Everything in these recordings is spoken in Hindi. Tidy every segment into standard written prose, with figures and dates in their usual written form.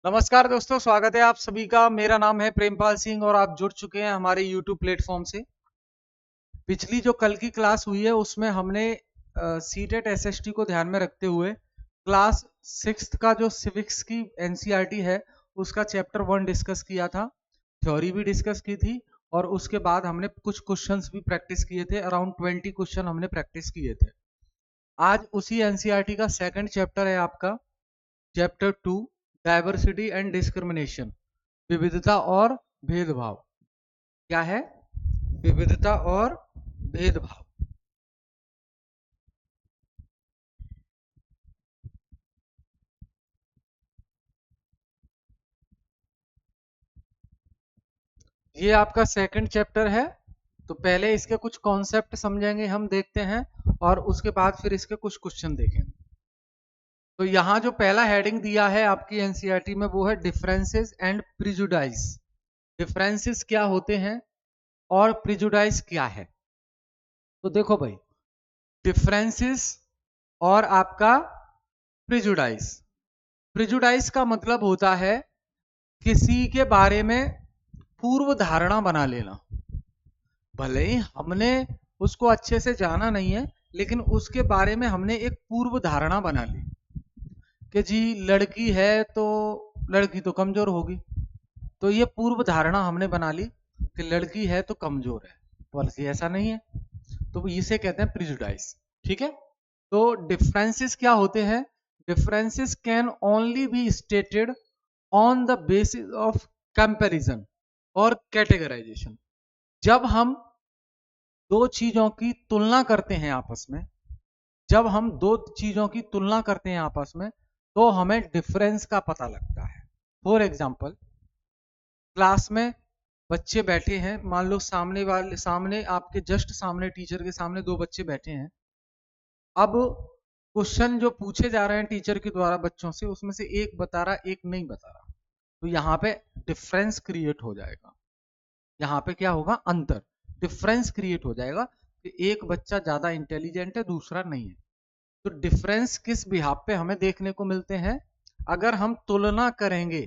नमस्कार दोस्तों, स्वागत है आप सभी का। मेरा नाम है प्रेमपाल सिंह और आप जुड़ चुके हैं हमारे YouTube प्लेटफॉर्म से। पिछली जो कल की क्लास हुई है उसमें हमने सीटेट एसएसटी को ध्यान में रखते हुए क्लास 6th का जो सिविक्स की एनसीईआरटी है उसका चैप्टर 1 डिस्कस किया था। थ्योरी भी डिस्कस की थी और उसके बाद हमने कुछ क्वेश्चंस भी प्रैक्टिस किए थे। अराउंड 20 क्वेश्चन हमने प्रैक्टिस किए थे। आज उसी एनसीईआरटी का सेकंड चैप्टर है आपका, चैप्टर 2, डाइवर्सिटी एंड डिस्क्रिमिनेशन, विविधता और भेदभाव। क्या है? विविधता और भेदभाव। ये आपका सेकंड चैप्टर है। तो पहले इसके कुछ कॉन्सेप्ट समझेंगे, हम देखते हैं, और उसके बाद फिर इसके कुछ क्वेश्चन देखेंगे। तो यहाँ जो पहला हेडिंग दिया है आपकी एनसीईआरटी में वो है डिफरेंसेस एंड प्रिजुडाइस। डिफरेंसेस क्या होते हैं और प्रिजुडाइस क्या है। तो देखो भाई, डिफरेंसेस और आपका प्रिजुडाइस। प्रिजुडाइस का मतलब होता है किसी के बारे में पूर्व धारणा बना लेना। भले ही हमने उसको अच्छे से जाना नहीं है, लेकिन उसके बारे में हमने एक पूर्व धारणा बना ली कि जी लड़की है तो लड़की तो कमजोर होगी। तो ये पूर्व धारणा हमने बना ली कि लड़की है तो कमजोर है, बल्कि ऐसा नहीं है। तो इसे कहते हैं प्रिजुडाइस। ठीक है। तो डिफरेंसेस क्या होते हैं? Differences can only be stated on the basis of comparison और कैटेगराइजेशन। जब हम दो चीजों की तुलना करते हैं आपस में, जब हम दो चीजों की तुलना करते हैं आपस में, तो हमें डिफरेंस का पता लगता है। फॉर एग्जाम्पल, क्लास में बच्चे बैठे हैं, मान लो सामने आपके जस्ट सामने टीचर के सामने दो बच्चे बैठे हैं। अब क्वेश्चन जो पूछे जा रहे हैं टीचर के द्वारा बच्चों से, उसमें से एक बता रहा, एक नहीं बता रहा। तो यहाँ पे डिफरेंस क्रिएट हो जाएगा। यहाँ पे क्या होगा? अंतर, डिफरेंस क्रिएट हो जाएगा कि एक बच्चा ज्यादा इंटेलिजेंट है, दूसरा नहीं है। तो डिफरेंस किस बिहाफ पे हमें देखने को मिलते हैं? अगर हम तुलना करेंगे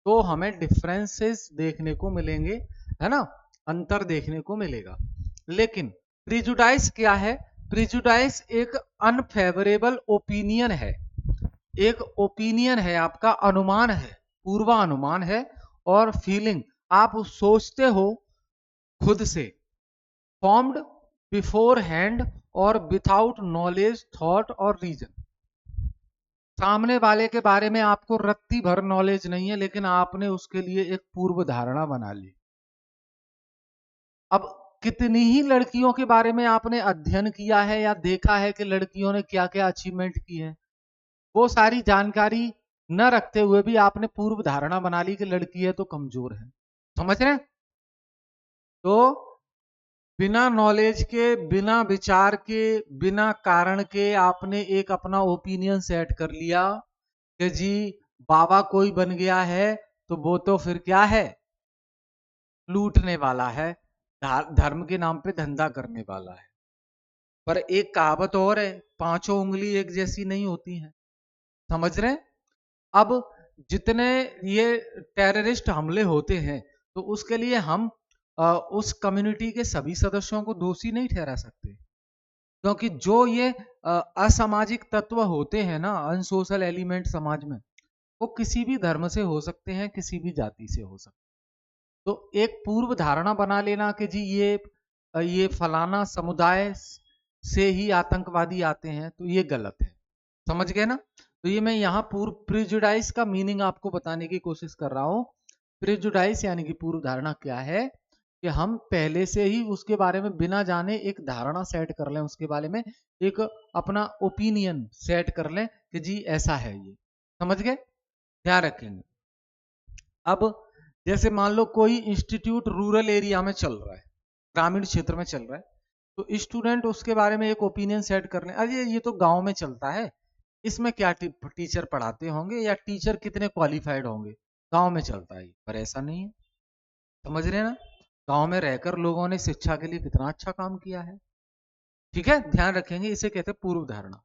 तो हमें डिफरेंसेस देखने को मिलेंगे, है ना, अंतर देखने को मिलेगा। लेकिन प्रिजुडाइस क्या है? प्रिजुडाइस एक अनफेवरेबल ओपिनियन है। एक ओपिनियन है, आपका अनुमान है, पूर्वानुमान है और फीलिंग आप सोचते हो खुद से, फॉर्म्ड बिफोर हैंड और विदाउट नॉलेज, थॉट और रीजन। सामने वाले के बारे में आपको रत्ती भर नॉलेज नहीं है, लेकिन आपने उसके लिए एक पूर्व धारणा बना ली। अब कितनी ही लड़कियों के बारे में आपने अध्ययन किया है या देखा है कि लड़कियों ने क्या क्या अचीवमेंट की है, वो सारी जानकारी न रखते हुए भी आपने पूर्व धारणा बना ली कि लड़की है तो कमजोर है। समझ रहे हैं? तो बिना नॉलेज के, बिना विचार के, बिना कारण के आपने एक अपना ओपिनियन सेट कर लिया कि जी बाबा कोई बन गया है तो वो तो फिर क्या है? लूटने वाला है, धर्म के नाम पे धंधा करने वाला है। पर एक कहावत और है, पांचों उंगली एक जैसी नहीं होती है। समझ रहे हैं? अब जितने ये टेररिस्ट हमले होते हैं, तो उसके लिए हम उस कम्युनिटी के सभी सदस्यों को दोषी नहीं ठहरा सकते, क्योंकि जो ये असामाजिक तत्व होते हैं ना, अनसोशल एलिमेंट समाज में, वो किसी भी धर्म से हो सकते हैं, किसी भी जाति से हो सकते हैं। तो एक पूर्व धारणा बना लेना कि जी ये फलाना समुदाय से ही आतंकवादी आते हैं, तो ये गलत है। समझ गए ना? तो ये मैं यहाँ पूर्व प्रिजुडाइस का मीनिंग आपको बताने की कोशिश कर रहा हूँ। प्रिजुडाइस यानी कि पूर्व धारणा क्या है कि हम पहले से ही उसके बारे में बिना जाने एक धारणा सेट कर लें, उसके बारे में एक अपना ओपिनियन सेट कर लें कि जी ऐसा है ये। समझ गए? ध्यान रखेंगे। अब जैसे मान लो कोई इंस्टीट्यूट रूरल एरिया में चल रहा है, ग्रामीण क्षेत्र में चल रहा है, तो स्टूडेंट उसके बारे में एक ओपिनियन सेट करने, अरे ये तो गांव में चलता है, इसमें क्या टीचर पढ़ाते होंगे या टीचर कितने क्वालिफाइड होंगे, गांव में चलता है। पर ऐसा नहीं है। समझ रहे हैं ना? गांव में रहकर लोगों ने शिक्षा के लिए कितना अच्छा काम किया है। ठीक है, ध्यान रखेंगे। इसे कहते हैं पूर्व धारणा।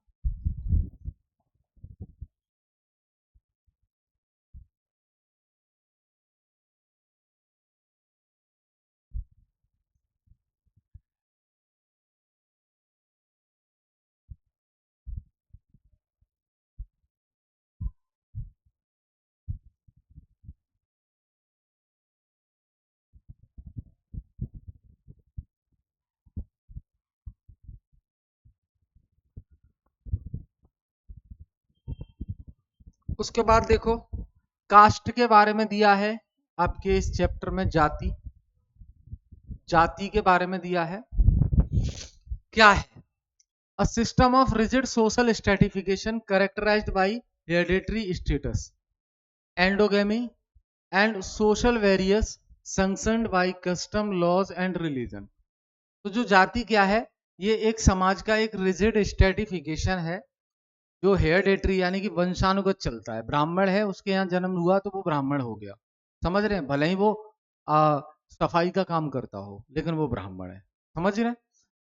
उसके बाद देखो कास्ट के बारे में दिया है आपके इस चैप्टर में, जाति, जाति के बारे में दिया है। क्या है? A system of rigid social stratification characterized by hereditary status, endogamy, and social various sanctioned by custom, laws and religion। तो जो जाति क्या है? ये एक समाज का एक रिजिड स्ट्रेटिफिकेशन है जो हेरिडेटरी यानी कि वंशानुगत चलता है। ब्राह्मण है, उसके यहाँ जन्म हुआ तो वो ब्राह्मण हो गया, समझ रहे हैं? भले ही वो सफाई का काम करता हो लेकिन वो ब्राह्मण है, समझ रहे हैं?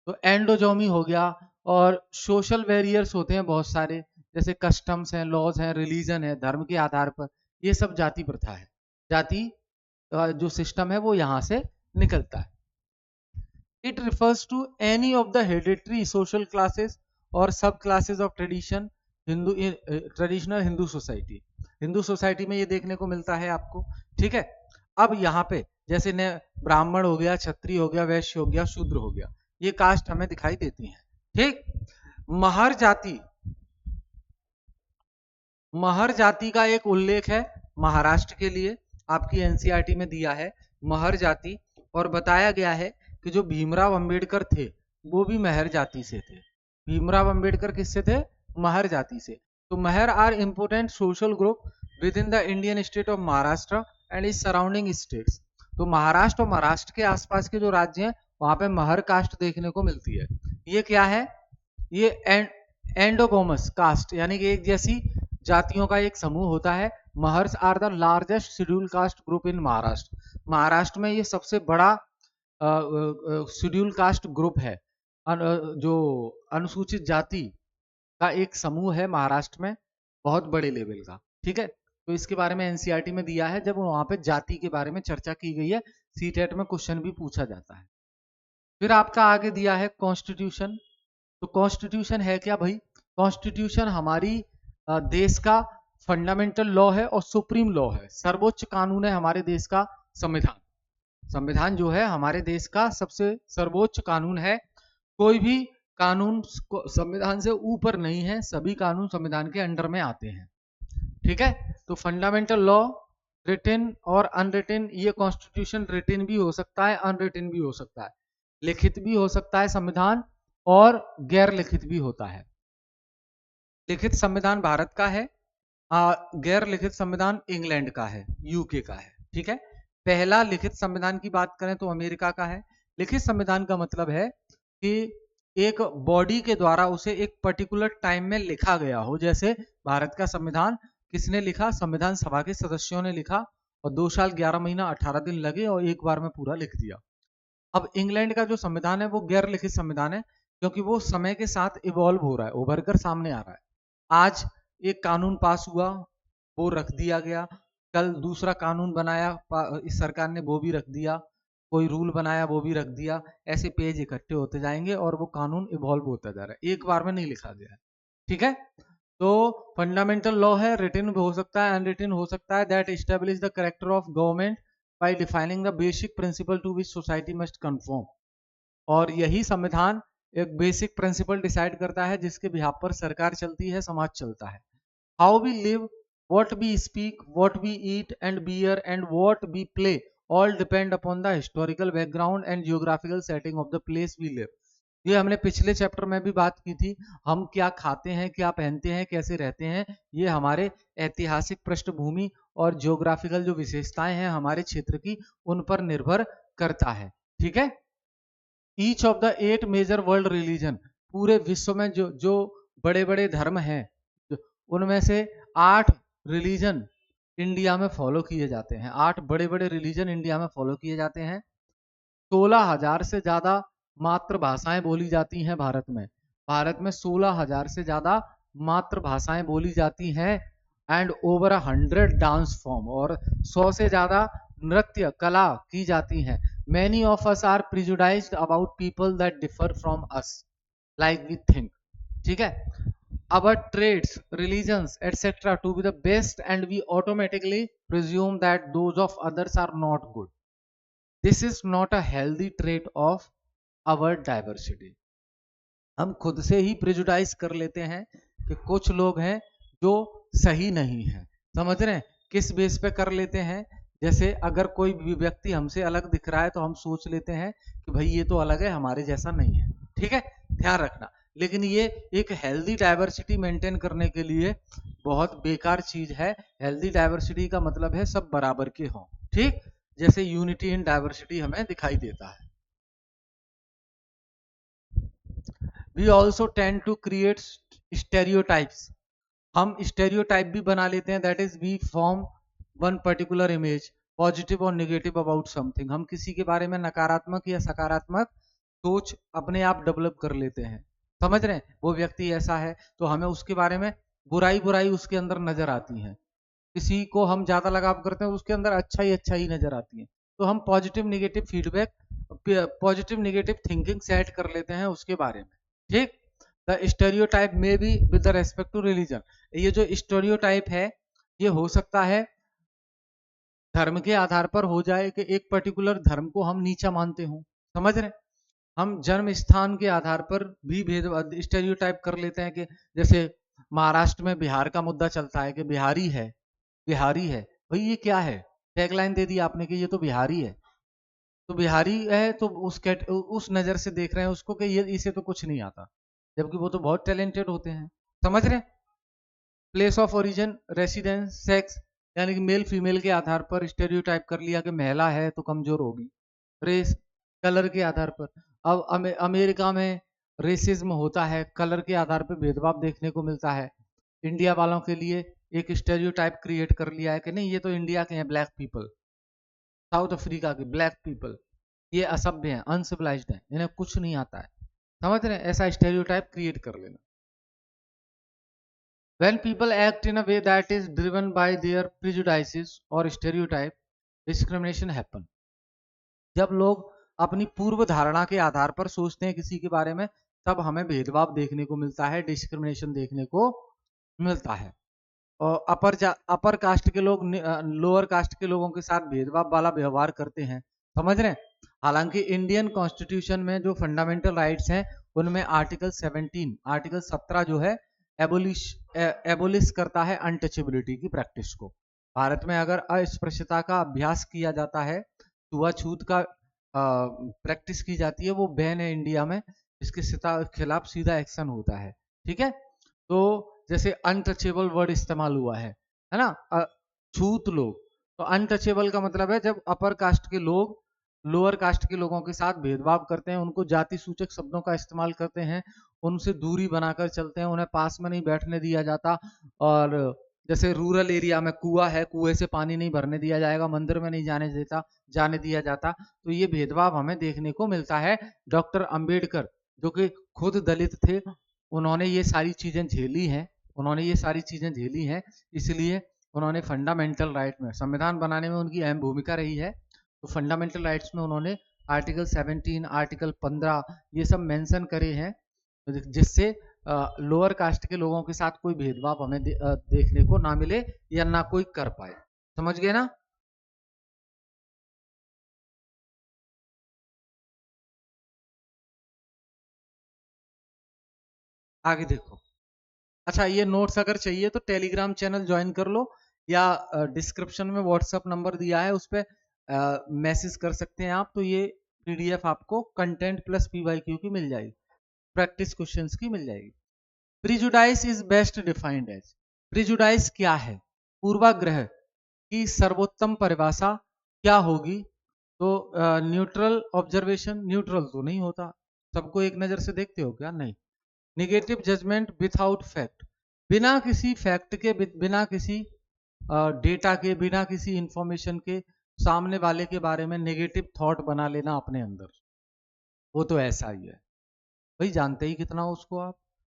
तो एंडोजोमी हो गया, और सोशल बैरियर्स होते हैं बहुत सारे, जैसे कस्टम्स हैं, लॉज हैं, रिलीजन है, धर्म के आधार पर, ये सब जाति प्रथा है। जाति जो सिस्टम है वो यहाँ से निकलता है। It refers to any of the hereditary social classes और sub classes of tradition Hindu traditional Hindu society. Hindu society में ये देखने को मिलता है आपको, ठीक है। अब यहाँ पे जैसे ने ब्राह्मण हो गया, क्षत्रिय हो गया, वैश्य हो गया, शूद्र हो गया, ये कास्ट हमें दिखाई देती हैं, ठीक। महर जाति, महर जाति का एक उल्लेख है महाराष्ट्र के लिए, आपकी एनसीईआरटी में दिया है महर जाति, और बताया गया है कि जो भीमराव अंबेडकर थे वो भी महर जाति से थे। भीमराव अंबेडकर किससे थे? महर जाति से। तो Mahar are important social group within the Indian state of Maharashtra and is surrounding states. तो महाराष्ट्र और महाराष्ट्र के आसपास के जो राज्य हैं वहां पे महर कास्ट देखने को मिलती है। ये क्या है? ये एंडोगोमस कास्ट यानी कि एक जैसी जातियों का एक समूह होता है। Mahars are the largest schedule caste group in Maharashtra. Maharashtra में ये सबसे बड़ा शेड्यूल कास्ट ग्रुप है, जो अनुसूचित जाति का एक समूह है महाराष्ट्र में, बहुत बड़े लेवल का, ठीक है। तो इसके बारे में एनसीईआरटी में दिया है, जब वहां पे जाति के बारे में चर्चा की गई है, सीटेट में क्वेश्चन भी पूछा जाता है। फिर आपका आगे दिया है कॉन्स्टिट्यूशन। तो कॉन्स्टिट्यूशन है क्या भाई? कॉन्स्टिट्यूशन हमारी देश का फंडामेंटल लॉ है और सुप्रीम लॉ है, सर्वोच्च कानून है हमारे देश का संविधान। संविधान जो है हमारे देश का सबसे सर्वोच्च कानून है। कोई भी कानून संविधान से ऊपर नहीं है, सभी कानून संविधान के अंडर में आते हैं, ठीक है। तो फंडामेंटल लॉ रिटन और अनरिटन, ये कॉन्स्टिट्यूशन रिटन भी हो सकता है, अनरिटन भी हो सकता है, लिखित भी हो सकता है संविधान, और गैर लिखित भी होता है। लिखित संविधान भारत का है, गैर लिखित संविधान इंग्लैंड का है, यूके का है, ठीक है। पहला लिखित संविधान की बात करें तो अमेरिका का है। लिखित संविधान का मतलब है कि एक बॉडी के द्वारा उसे एक पर्टिकुलर टाइम में लिखा गया हो। जैसे भारत का संविधान किसने लिखा? संविधान सभा के सदस्यों ने लिखा, और 2 साल 11 महीना 18 दिन लगे और एक बार में पूरा लिख दिया। अब इंग्लैंड का जो संविधान है वो गैर लिखित संविधान है, क्योंकि वो समय के साथ इवॉल्व हो रहा है, उभर कर सामने आ रहा है। आज एक कानून पास हुआ, वो रख दिया गया, कल दूसरा कानून बनाया इस सरकार ने, वो भी रख दिया, कोई रूल बनाया वो भी रख दिया, ऐसे पेज इकट्ठे होते जाएंगे और वो कानून इवॉल्व होता जा रहा है, एक बार में नहीं लिखा गया है, ठीक है। तो फंडामेंटल लॉ है, रिटन हो सकता है, अनरिटन हो सकता है, that establish the character of government by defining the basic principle to which society must conform. और यही संविधान एक बेसिक प्रिंसिपल डिसाइड करता है जिसके बिहाफ पर सरकार चलती है, समाज चलता है। How we live, what we speak, what we eat and bear and what we play all depend upon the historical background and geographical setting of the place we live। ये हमने पिछले चैप्टर में भी बात की थी। हम क्या खाते हैं, क्या पहनते हैं, कैसे रहते हैं, ये हमारे ऐतिहासिक पृष्ठभूमि और जियोग्राफिकल जो विशेषताएं हैं हमारे क्षेत्र की, उन पर निर्भर करता है, ठीक है। Each of the 8 major world religion, पूरे विश्व में जो बड़े बड़े धर्म हैं उनमें से 8 रिलीजन इंडिया में फॉलो किए जाते हैं। 8 बड़े बड़े रिलीजन इंडिया में फॉलो किए जाते हैं। 16,000 से ज्यादा मातृभाषाएं बोली जाती हैं भारत में। भारत में 16,000 से ज्यादा मातृभाषाएं बोली जाती हैं, एंड ओवर 100 डांस फॉर्म, और 100 से ज्यादा नृत्य कला की जाती हैं। Many of us are prejudiced about people that differ from us like we think, ठीक है। Our traits, religions, etc. to be the best, and we automatically presume that those of others are not good. This is not a healthy trait of our diversity. हम खुद से ही प्रेजुडाइज कर लेते हैं कि कुछ लोग हैं जो सही नहीं है। समझ रहे हैं? किस बेस पे कर लेते हैं? जैसे अगर कोई भी व्यक्ति हमसे अलग दिख रहा है तो हम सोच लेते हैं कि भाई ये तो अलग है, हमारे जैसा नहीं है। ठीक है, ध्यान रखना। लेकिन ये एक हेल्दी डाइवर्सिटी मेंटेन करने के लिए बहुत बेकार चीज है। हेल्दी डाइवर्सिटी का मतलब है सब बराबर के हों। ठीक, जैसे यूनिटी इन डाइवर्सिटी हमें दिखाई देता है। We also tend to create stereotypes. हम स्टेरियोटाइप भी बना लेते हैं, that is we form one particular image, positive और नेगेटिव अबाउट समथिंग। हम किसी के बारे में नकारात्मक या सकारात्मक सोच अपने आप डेवलप कर लेते हैं। समझ रहे हैं? वो व्यक्ति ऐसा है तो हमें उसके बारे में बुराई बुराई उसके अंदर नजर आती है। किसी को हम ज्यादा लगाव करते हैं उसके अंदर अच्छा ही नजर आती है। तो हम positive negative feedback, positive negative thinking set कर लेते हैं उसके बारे में। ठीक, द स्टेरियोटाइप में be with the respect to religion. ये जो स्टेरियोटाइप है ये हो सकता है धर्म के आधार पर हो जाए कि एक पर्टिकुलर धर्म को हम नीचा मानते हो। समझ रहे हैं? हम जन्म स्थान के आधार पर भी भेद स्टेरियोटाइप कर लेते हैं कि जैसे महाराष्ट्र में बिहार का मुद्दा चलता है कि बिहारी है, बिहारी है। भाई ये क्या है? टैगलाइन दे दी आपने कि ये तो बिहारी है। तो बिहारी है तो उस नजर से देख रहे हैं उसको कि ये इसे तो कुछ नहीं आता, जबकि वो तो बहुत टैलेंटेड होते हैं। समझ रहे हैं? Place of origin, residence, sex, यानी कि मेल फीमेल के आधार पर स्टेरियोटाइप कर लिया कि महिला है तो कमजोर होगी। रेस, कलर के आधार पर। अब अमेरिका में रेसिज्म होता है, कलर के आधार पर भेदभाव देखने को मिलता है। इंडिया वालों के लिए एक स्टेरियोटाइप क्रिएट कर लिया है कि नहीं ये तो इंडिया के हैं ब्लैक पीपल, साउथ अफ्रीका के ब्लैक पीपल ये असभ्य हैं, अनसिविलाइज्ड हैं, इन्हें कुछ नहीं आता है। समझ रहे हैं? ऐसा स्टेरियोटाइप क्रिएट कर लेना। When people act in a way that is driven by their prejudices or stereotype, discrimination happen. जब लोग अपनी पूर्व धारणा के आधार पर सोचते हैं किसी के बारे में, तब हमें भेदभाव देखने को मिलता है, डिस्क्रिमिनेशन देखने को मिलता है। और अपर कास्ट के लोग लोअर कास्ट के लोगों के साथ भेदभाव वाला व्यवहार करते हैं। समझ रहे हैं? हालांकि इंडियन कॉन्स्टिट्यूशन में जो फंडामेंटल राइट्स हैं उनमें आर्टिकल 17, आर्टिकल 17 जो है एबोलिश एबोलिश करता है अनटचेबिलिटी की प्रैक्टिस को। भारत में अगर अस्पृश्यता का अभ्यास किया जाता है, छुआछूत का प्रैक्टिस की जाती है, वो बैन है इंडिया में, इसके खिलाफ सीधा एक्शन होता है। ठीक है, तो जैसे अनटचेबल वर्ड इस्तेमाल हुआ है ना, छूत लोग। तो अनटचेबल का मतलब है जब अपर कास्ट के लोग लोअर कास्ट के लोगों के साथ भेदभाव करते हैं, उनको जाति सूचक शब्दों का इस्तेमाल करते हैं, उनसे दूरी बनाकर चलते हैं, उन्हें पास में नहीं बैठने दिया जाता। और जैसे रूरल एरिया में कुआं है, कुएं से पानी नहीं भरने दिया जाएगा, मंदिर में नहीं जाने दिया जाता। तो ये भेदभाव हमें देखने को मिलता है। डॉक्टर अंबेडकर जो कि खुद दलित थे, उन्होंने ये सारी चीजें झेली हैं, उन्होंने ये सारी चीजें झेली हैं, इसलिए उन्होंने फंडामेंटल राइट में, संविधान बनाने में उनकी अहम भूमिका रही है। तो फंडामेंटल राइट्स में उन्होंने आर्टिकल 17, आर्टिकल 15 ये सब मेंशन करे हैं, जिससे लोअर कास्ट के लोगों के साथ कोई भेदभाव हमें देखने को ना मिले या ना कोई कर पाए। समझ गए ना? आगे देखो। अच्छा, ये नोट्स अगर चाहिए तो टेलीग्राम चैनल ज्वाइन कर लो, या डिस्क्रिप्शन में व्हाट्सएप नंबर दिया है उस पर मैसेज कर सकते हैं आप। तो ये पीडीएफ आपको कंटेंट प्लस पीवाईक्यू की मिल जाएगी, प्रैक्टिस क्वेश्चंस की मिल जाएगी। Prejudice is best defined as, prejudice क्या है? पूर्वाग्रह की सर्वोत्तम परिभाषा क्या होगी? तो न्यूट्रल ऑब्जर्वेशन, न्यूट्रल तो नहीं होता, सबको एक नजर से देखते हो क्या? नहीं। निगेटिव जजमेंट विथआउट फैक्ट, बिना किसी फैक्ट के, बिना किसी डेटा के, बिना किसी इंफॉर्मेशन के सामने वाले के बारे में नेगेटिव थॉट बना लेना अपने अंदर, वो तो ऐसा ही है। भाई जानते ही कितना हो उसको आप,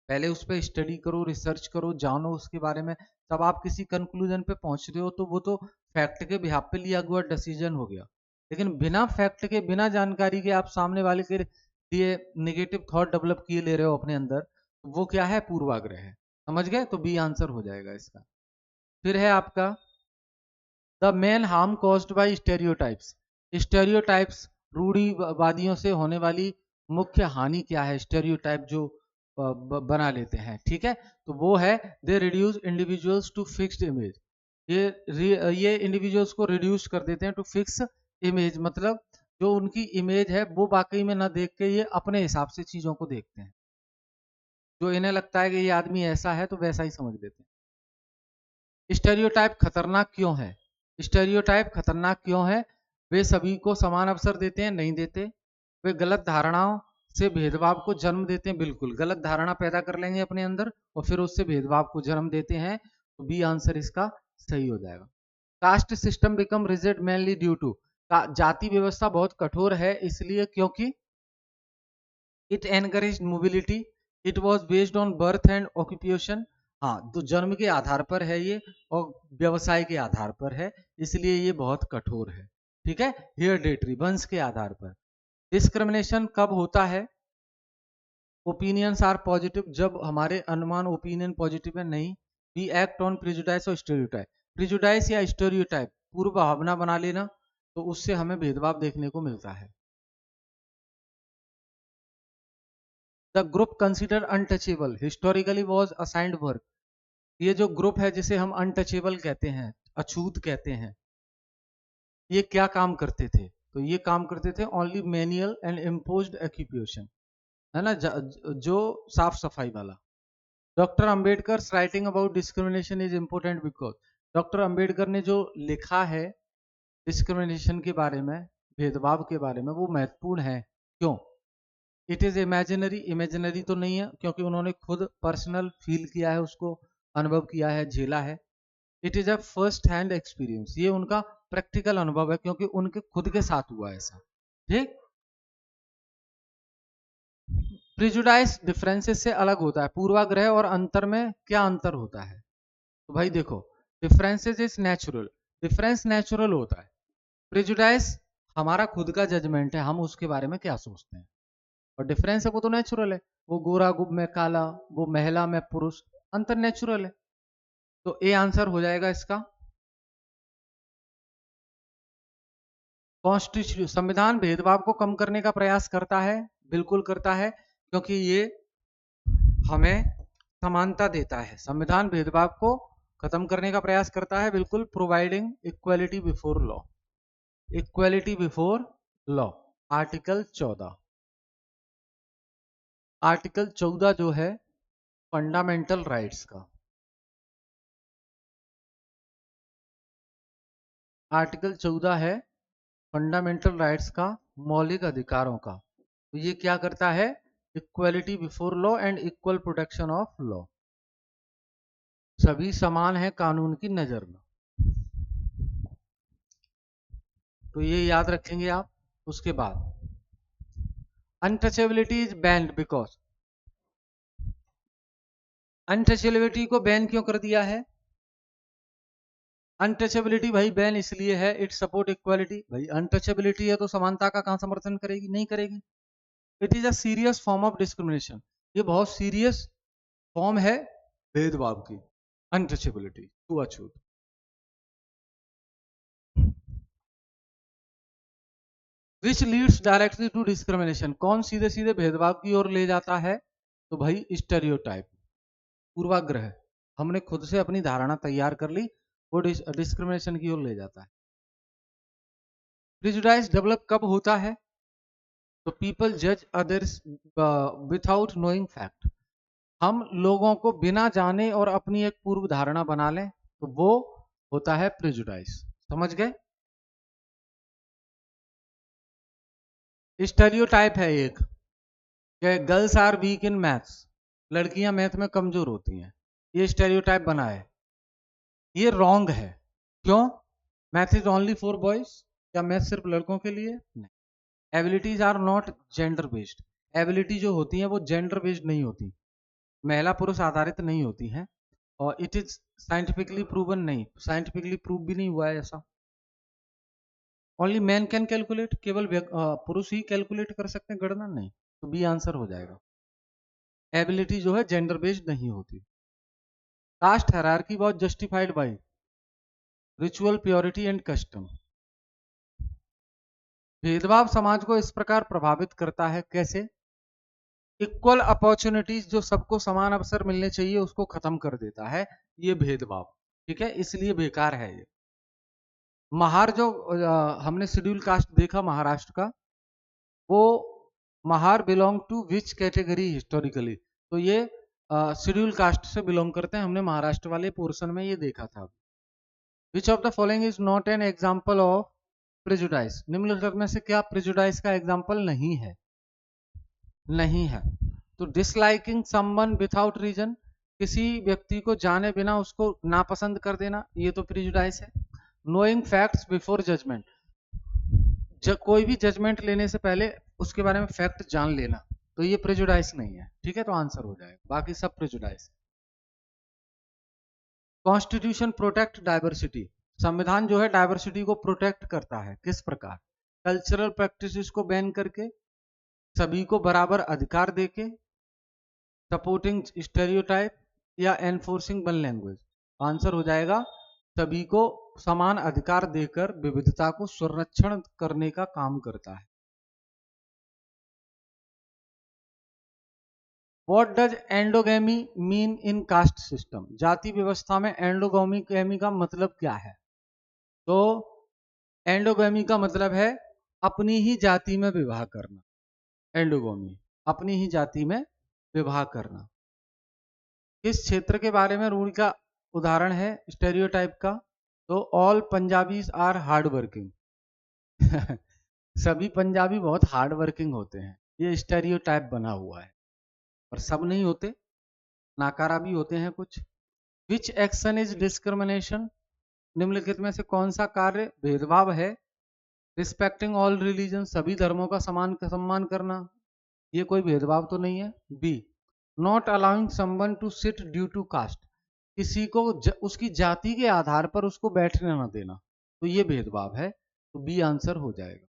पहले उस पर स्टडी करो, रिसर्च करो, जानो उसके बारे में, तब आप किसी कंक्लूजन पे पहुंच रहे हो, तो वो तो फैक्ट के बिहाफ पे लिया हुआ डिसीजन हो गया। लेकिन बिना फैक्ट के, बिना जानकारी के आप सामने वाले के लिए नेगेटिव थॉट डेवलप किए ले रहे हो अपने अंदर, वो क्या है? पूर्वाग्रह है। समझ गए? तो बी आंसर हो जाएगा इसका। फिर है आपका the main harm caused by stereotypes, stereotypes रूढ़िवादियों से होने वाली मुख्य हानि क्या है? स्टेरियोटाइप जो बना लेते हैं, ठीक है। तो वो है they reduce individuals to fixed image. ये इंडिविजुअल्स को रिड्यूस कर देते हैं टू फिक्स इमेज, मतलब जो उनकी इमेज है वो वाकई में ना देख के ये अपने हिसाब से चीजों को देखते हैं। जो इन्हें लगता है कि ये आदमी ऐसा है तो वैसा ही समझ लेते हैं। स्टेरियोटाइप खतरनाक क्यों है? स्टेरियोटाइप खतरनाक क्यों है? वे सभी को समान अवसर देते हैं? नहीं देते। वे गलत धारणाओं से भेदभाव को जन्म देते हैं? बिल्कुल, गलत धारणा पैदा कर लेंगे अपने अंदर और फिर उससे भेदभाव को जन्म देते हैं। तो बी आंसर इसका सही हो जाएगा। Caste system become rigid mainly due to, जाति व्यवस्था बहुत कठोर है इसलिए क्योंकि it encourage mobility, it was based on birth and occupation. हाँ, तो जन्म के आधार पर है ये और व्यवसाय के आधार पर है, इसलिए ये बहुत कठोर है, ठीक है। हेरिडेटरी, वंश के आधार पर। डिस्क्रिमिनेशन कब होता है? ओपिनियंस आर पॉजिटिव, जब हमारे अनुमान ओपिनियन पॉजिटिव है। नहीं। वी एक्ट ऑन प्रिजुडाइस और स्टेरियोटाइप। प्रिजुडाइस या स्टेरियोटाइप पूर्व भावना बना लेना, तो उससे हमें भेदभाव देखने को मिलता है। The group consider untouchable historically was assigned work. ये जो ग्रुप है जिसे हम अनटचेबल कहते हैं, अछूत कहते हैं, ये क्या काम करते थे? तो ये काम करते थे only manual and imposed occupation, है ना, जो साफ सफाई वाला। Doctor Ambedkar writing about discrimination is important because, doctor Ambedkar ने जो लिखा है डिस्क्रिमिनेशन के बारे में, भेदभाव के बारे में, वो महत्वपूर्ण है। क्यों? इट इज इमेजिनरी, इमेजिनरी तो नहीं है क्योंकि उन्होंने खुद पर्सनल फील किया है, उसको अनुभव किया है, झेला है। It is a first hand experience, ये उनका प्रैक्टिकल अनुभव है क्योंकि उनके खुद के साथ हुआ ऐसा, ठीक। प्रिजुडाइज डिफरेंसेस से अलग होता है। पूर्वाग्रह और अंतर में क्या अंतर होता है? तो भाई देखो, differences is natural, difference natural होता है। प्रिजुडाइज हमारा खुद का जजमेंट है, हम उसके बारे में क्या सोचते हैं। और डिफरेंस है वो तो नेचुरल है, वो गोरा गुब में काला, वो महिला में पुरुष, अंतर नेचुरल है। तो ए आंसर हो जाएगा इसका। कॉन्स्टिट्यूशन, संविधान भेदभाव को कम करने का प्रयास करता है, बिल्कुल करता है, क्योंकि ये हमें समानता देता है। संविधान भेदभाव को खत्म करने का प्रयास करता है, बिल्कुल। Providing equality before law, equality before law, article 14। Article 14 जो है फंडामेंटल राइट्स का, आर्टिकल 14 है फंडामेंटल राइट्स का, मौलिक अधिकारों का। तो ये क्या करता है? Equality before law and equal protection of law, सभी समान है कानून की नजर में। तो ये याद रखेंगे आप। उसके बाद untouchability is banned because, untouchability को बैन क्यों कर दिया है? अनटचेबिलिटी भाई बैन इसलिए है, इट सपोर्ट इक्वालिटी। भाई अनटचेबिलिटी है तो समानता का कहां समर्थन करेगी? नहीं करेगी। It is a serious form of discrimination, ये बहुत सीरियस फॉर्म है भेदभाव की, अनटचेबिलिटी, छूआछूत। Which leads directly to discrimination, कौन सीधे सीधे भेदभाव की ओर ले जाता है? तो भाई स्टेरियोटाइप, पूर्वाग्रह। हमने खुद से अपनी धारणा तैयार कर ली, वो डिस्क्रिमिनेशन की ओर ले जाता है। प्रिजुडाइज डेवलप कब होता है? तो पीपल जज अदर्स विथआउट नोइंग फैक्ट, हम लोगों को बिना जाने और अपनी एक पूर्व धारणा बना लें, तो वो होता है प्रिजुडाइज। समझ गए? स्टेरियोटाइप है एक, girls are weak in maths, लड़कियां मैथ में कमजोर होती हैं, ये स्टेरियोटाइप बना है। ये रॉन्ग है। क्यों? Math is only for boys, क्या मैथ सिर्फ लड़कों के लिए? नहीं। Abilities are not gender based, ability जो होती है वो जेंडर बेस्ड नहीं होती, महिला पुरुष आधारित नहीं होती हैं। और इट इज साइंटिफिकली प्रूवन, नहीं, साइंटिफिकली प्रूव भी नहीं हुआ है ऐसा। ओनली मैन कैन कैलकुलेट, केवल पुरुष ही कैलकुलेट कर सकते हैं गणना, नहीं। तो बी आंसर हो जाएगा। एबिलिटी जो है जेंडर बेस्ड नहीं होती। Caste hierarchy was justified by ritual purity and custom, भेदभाव समाज को इस प्रकार प्रभावित करता है, कैसे? इक्वल अपॉर्चुनिटीज, जो सबको समान अवसर मिलने चाहिए, उसको खत्म कर देता है ये भेदभाव। ठीक है, इसलिए बेकार है ये। महार जो हमने शेड्यूल कास्ट देखा महाराष्ट्र का, वो Mahar belong to which category historically, तो ये शेड्यूल कास्ट से बिलोंग करते हैं। हमने महाराष्ट्र वाले पोर्शन में ये देखा था। Which of the following is not an example of prejudice, निम्नलिखित में से क्या प्रेजुडाइस का एग्जाम्पल नहीं है? नहीं है। तो डिसलाइकिंग समवन विथआउट रीजन, किसी व्यक्ति को जाने बिना उसको नापसंद कर देना, ये तो प्रेजुडाइस है। नोइंग फैक्ट्स बिफोर जजमेंट, कोई भी जजमेंट लेने से पहले उसके बारे में फैक्ट जान लेना, तो ये प्रेजुडाइस नहीं है। ठीक है, तो आंसर हो जाएगा, बाकी सब प्रेजुडाइस। कॉन्स्टिट्यूशन प्रोटेक्ट डाइवर्सिटी, संविधान जो है डाइवर्सिटी को प्रोटेक्ट करता है। किस प्रकार? कल्चरल प्रैक्टिसेस को बैन करके, सभी को बराबर अधिकार देके, सपोर्टिंग स्टेरियोटाइप, या एनफोर्सिंग वन लैंग्वेज। आंसर हो जाएगा सभी को समान अधिकार देकर विविधता को संरक्षण करने का काम करता है। What does endogamy mean in caste system, जाति व्यवस्था में एंडोगेमी का मतलब क्या है? तो एंडोगेमी का मतलब है अपनी ही जाति में विवाह करना। एंडोगेमी अपनी ही जाति में विवाह करना। किस क्षेत्र के बारे में रूढ़ि का उदाहरण है स्टेरियोटाइप का? तो all Punjabis are hard working सभी पंजाबी बहुत हार्ड वर्किंग होते हैं, ये स्टेरियोटाइप बना हुआ है। और सब नहीं होते, नाकारा भी होते हैं कुछ। विच एक्शन इज डिस्क्रिमिनेशन, निम्नलिखित में से कौन सा कार्य भेदभाव है? रिस्पेक्टिंग ऑल रिलीजन, सभी धर्मों का समान सम्मान करना, ये कोई भेदभाव तो नहीं है। B, not allowing someone to sit due to caste, किसी को उसकी जाति के आधार पर उसको बैठने न देना, तो ये भेदभाव है। तो बी आंसर हो जाएगा।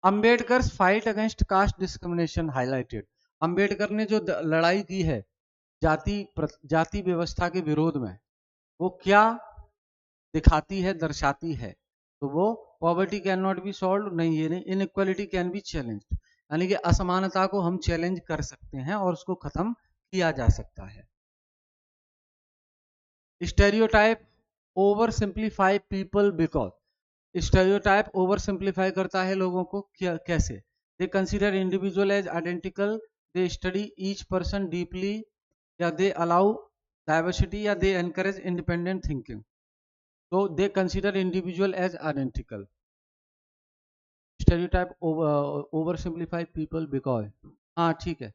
Ambedkar fight against caste discrimination highlighted, Ambedkar ने जो लड़ाई की है जाति व्यवस्था के विरोध में, वो क्या दिखाती है, दर्शाती है? तो वो poverty can not be solve, नहीं ये नहीं, इनइक्वालिटी कैन बी चैलेंज्ड, यानी कि असमानता को हम चैलेंज कर सकते हैं और उसको खत्म किया जा सकता है। Stereotype over simplify people because, stereotype over simplify करता है लोगों को, क्या कैसे? They consider individual as identical, they study each person deeply, या दे अलाउ डाइवर्सिटी, या दे एनकरेज इंडिपेंडेंट थिंकिंग। तो they consider individual as identical. Stereotype over simplify people because, हाँ ठीक है।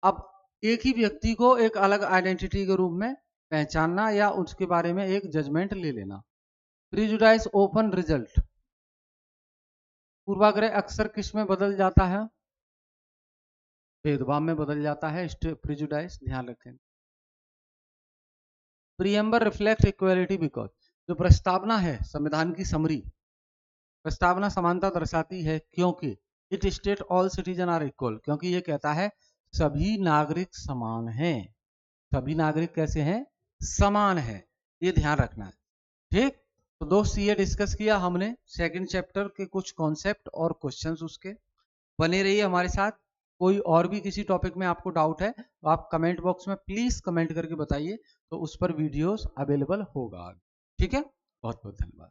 अब एक ही व्यक्ति को एक अलग आइडेंटिटी के रूप में पहचानना या उसके बारे में एक जजमेंट ले लेना। प्रिजुडाइस ओपन रिजल्ट, पूर्वाग्रह अक्सर किस में बदल जाता है? भेदभाव में बदल जाता है प्रिजुडाइस, ध्यान रखें। प्रीएम्बर रिफ्लेक्ट इक्वालिटी बिकॉज, जो प्रस्तावना है संविधान की समरी, प्रस्तावना समानता दर्शाती है क्योंकि it state all citizen are equal, क्योंकि ये कहता है सभी नागरिक समान हैं। सभी नागरिक कैसे हैं? समान है, ये ध्यान रखना है। ठीक, तो दोस्त ये डिस्कस किया हमने सेकंड चैप्टर के कुछ कॉन्सेप्ट और क्वेश्चंस उसके। बने रहिए हमारे साथ। कोई और भी किसी टॉपिक में आपको डाउट है तो आप कमेंट बॉक्स में प्लीज कमेंट करके बताइए, तो उस पर वीडियोस अवेलेबल होगा। ठीक है, बहुत बहुत धन्यवाद।